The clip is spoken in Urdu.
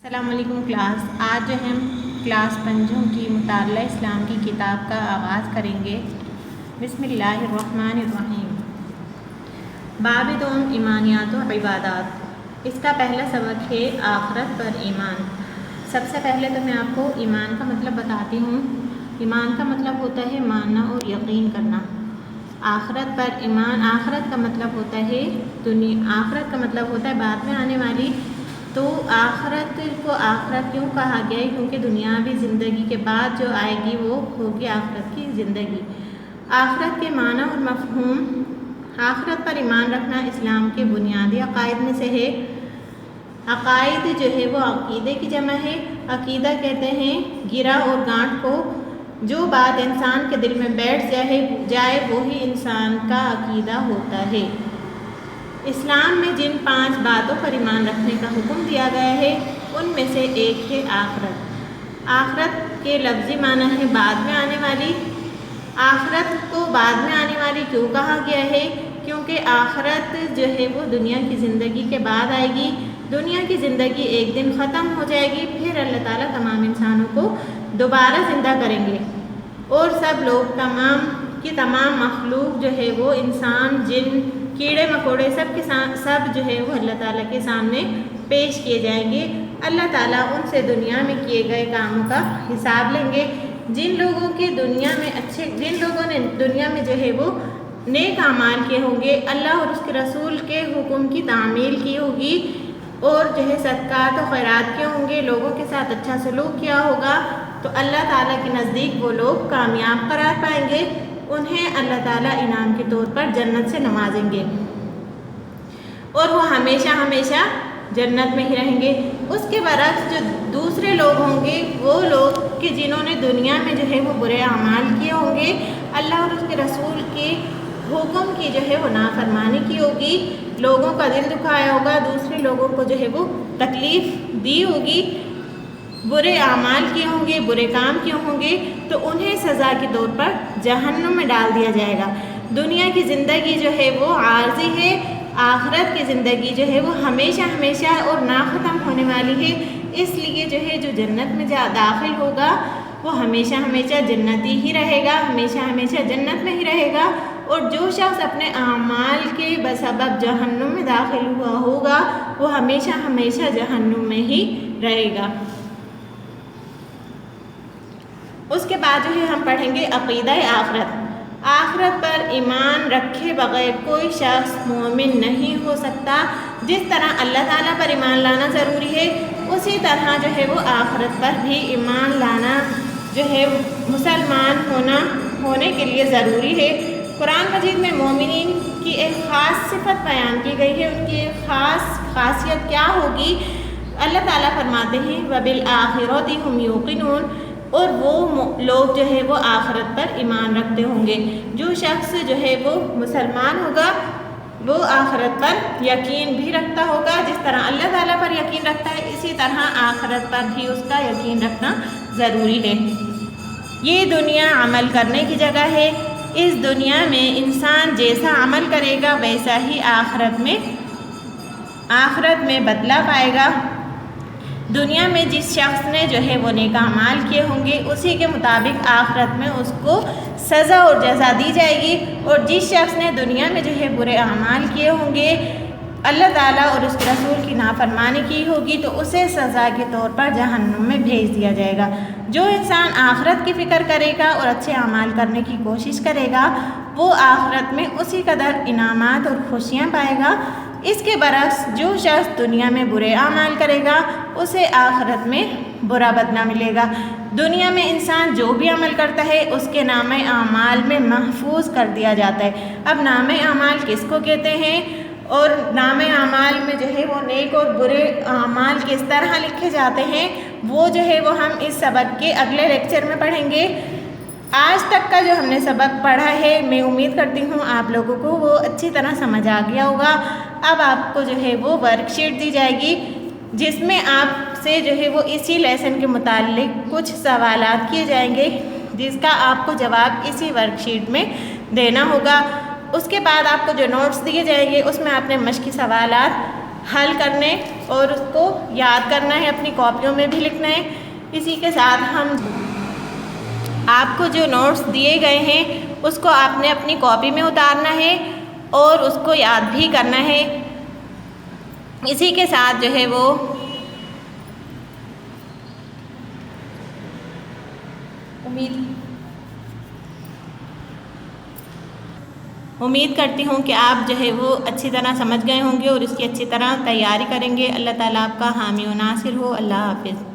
السلام علیکم کلاس۔ آج ہم کلاس پنجوں کی مطالعہ اسلام کی کتاب کا آغاز کریں گے۔ بسم اللہ الرحمن الرحیم۔ باب دوم ایمانیات و عبادات۔ اس کا پہلا سبق ہے آخرت پر ایمان۔ سب سے پہلے تو میں آپ کو ایمان کا مطلب بتاتی ہوں۔ ایمان کا مطلب ہوتا ہے ماننا اور یقین کرنا۔ آخرت پر ایمان، آخرت کا مطلب ہوتا ہے آخرت کا مطلب ہوتا ہے بعد میں آنے والی۔ تو آخرت کو آخرت کیوں کہا گیا ہے؟ کیونکہ دنیاوی زندگی کے بعد جو آئے گی وہ ہوگی آخرت کی زندگی۔ آخرت کے معنی اور مفہوم۔ آخرت پر ایمان رکھنا اسلام کے بنیادی عقائد میں سے ہے۔ عقائد جو ہے وہ عقیدے کی جمع ہے۔ عقیدہ کہتے ہیں گرہ اور گانٹھ کو، جو بات انسان کے دل میں بیٹھ جائے وہی انسان کا عقیدہ ہوتا ہے۔ اسلام میں جن 5 باتوں پر ایمان رکھنے کا حکم دیا گیا ہے ان میں سے ایک ہے آخرت۔ آخرت کے لفظی معنی ہے بعد میں آنے والی۔ آخرت کو بعد میں آنے والی کیوں کہا گیا ہے؟ کیونکہ آخرت جو ہے وہ دنیا کی زندگی کے بعد آئے گی۔ دنیا کی زندگی ایک دن ختم ہو جائے گی، پھر اللہ تعالیٰ تمام انسانوں کو دوبارہ زندہ کریں گے، اور سب لوگ تمام مخلوق جو ہے وہ انسان، جن، کیڑے مکوڑے سب جو ہے وہ اللہ تعالیٰ کے سامنے پیش کیے جائیں گے۔ اللہ تعالیٰ ان سے دنیا میں کیے گئے کاموں کا حساب لیں گے۔ جن لوگوں نے دنیا میں جو ہے وہ نیک اعمال کیے ہوں گے، اللہ اور اس کے رسول کے حکم کی تعمیل کی ہوگی، اور جو ہے صدقات و خیرات کیے ہوں گے، لوگوں کے ساتھ اچھا سلوک کیا ہوگا، تو اللہ تعالیٰ کے نزدیک وہ لوگ کامیاب قرار پائیں گے۔ انہیں اللہ تعالیٰ انعام کے طور پر جنت سے نوازیں گے، اور وہ ہمیشہ ہمیشہ جنت میں ہی رہیں گے۔ اس کے برعکس جو دوسرے لوگ ہوں گے، وہ لوگ کہ جنہوں نے دنیا میں جو ہے وہ برے اعمال کیے ہوں گے، اللہ اور اس کے رسول کے حکم کی جو ہے وہ نافرمانی کی ہوگی، لوگوں کا دل دکھایا ہوگا، دوسرے لوگوں کو جو ہے وہ تکلیف دی ہوگی، برے اعمال کیے ہوں گے، برے کام کیے ہوں گے، تو انہیں سزا کے طور پر جہنم میں ڈال دیا جائے گا۔ دنیا کی زندگی جو ہے وہ عارضی ہے، آخرت کی زندگی جو ہے وہ ہمیشہ ہمیشہ اور نہ ختم ہونے والی ہے۔ اس لیے جو ہے جو جنت میں داخل ہوگا وہ ہمیشہ ہمیشہ جنتی ہی رہے گا، ہمیشہ ہمیشہ جنت میں ہی رہے گا، اور جو شخص اپنے اعمال کے بسبب جہنم میں داخل ہوا ہوگا وہ ہمیشہ ہمیشہ جہنم میں ہی رہے گا۔ اس کے بعد جو ہے ہم پڑھیں گے عقیدہ آخرت۔ آخرت پر ایمان رکھے بغیر کوئی شخص مومن نہیں ہو سکتا۔ جس طرح اللہ تعالیٰ پر ایمان لانا ضروری ہے، اسی طرح جو ہے وہ آخرت پر بھی ایمان لانا جو ہے مسلمان ہونے کے لیے ضروری ہے۔ قرآن مجید میں مومنین کی ایک خاص صفت بیان کی گئی ہے۔ ان کی ایک خاص خاصیت کیا ہوگی؟ اللہ تعالیٰ فرماتے ہیں وَبِالْآخِرَةِ هُمْ يُوقِنُونَ، اور وہ لوگ جو ہے وہ آخرت پر ایمان رکھتے ہوں گے۔ جو شخص جو ہے وہ مسلمان ہوگا وہ آخرت پر یقین بھی رکھتا ہوگا۔ جس طرح اللہ تعالیٰ پر یقین رکھتا ہے، اسی طرح آخرت پر بھی اس کا یقین رکھنا ضروری ہے۔ یہ دنیا عمل کرنے کی جگہ ہے۔ اس دنیا میں انسان جیسا عمل کرے گا ویسا ہی آخرت میں بدلہ پائے گا۔ دنیا میں جس شخص نے جو ہے وہ نیک اعمال کیے ہوں گے اسی کے مطابق آخرت میں اس کو سزا اور جزا دی جائے گی، اور جس شخص نے دنیا میں جو ہے برے اعمال کیے ہوں گے، اللہ تعالیٰ اور اس کے رسول کی نافرمانی کی ہوگی، تو اسے سزا کے طور پر جہنم میں بھیج دیا جائے گا۔ جو انسان آخرت کی فکر کرے گا اور اچھے اعمال کرنے کی کوشش کرے گا وہ آخرت میں اسی قدر انعامات اور خوشیاں پائے گا۔ اس کے برعکس جو شخص دنیا میں برے اعمال کرے گا اسے آخرت میں برا بدلہ ملے گا۔ دنیا میں انسان جو بھی عمل کرتا ہے اس کے نامہ اعمال میں محفوظ کر دیا جاتا ہے۔ اب نامہ اعمال کس کو کہتے ہیں، اور نامہ اعمال میں جو ہے وہ نیک اور برے اعمال کس طرح لکھے جاتے ہیں، وہ جو ہے وہ ہم اس سبق کے اگلے لیکچر میں پڑھیں گے۔ آج تک کا جو ہم نے سبق پڑھا ہے میں امید کرتی ہوں آپ لوگوں کو وہ اچھی طرح سمجھ آ گیا ہوگا۔ اب آپ کو جو ہے وہ ورک شیٹ دی جائے گی جس میں آپ سے جو ہے وہ اسی لیسن کے متعلق کچھ سوالات کیے جائیں گے، جس کا آپ کو جواب اسی ورک شیٹ میں دینا ہوگا۔ اس کے بعد آپ کو جو نوٹس دیے جائیں گے اس میں آپ نے مشقی سوالات حل کرنے اور اس کو یاد کرنا ہے، اپنی کاپیوں میں بھی لکھنا ہے۔ اسی کے ساتھ ہم آپ کو جو نوٹس دیے گئے ہیں اس کو آپ نے اپنی کاپی میں اتارنا ہے اور اس کو یاد بھی کرنا ہے۔ اسی کے ساتھ جو ہے وہ امید کرتی ہوں کہ آپ جو ہے وہ اچھی طرح سمجھ گئے ہوں گے اور اس کی اچھی طرح تیاری کریں گے۔ اللہ تعالیٰ آپ کا حامی و ناصر ہو۔ اللہ حافظ۔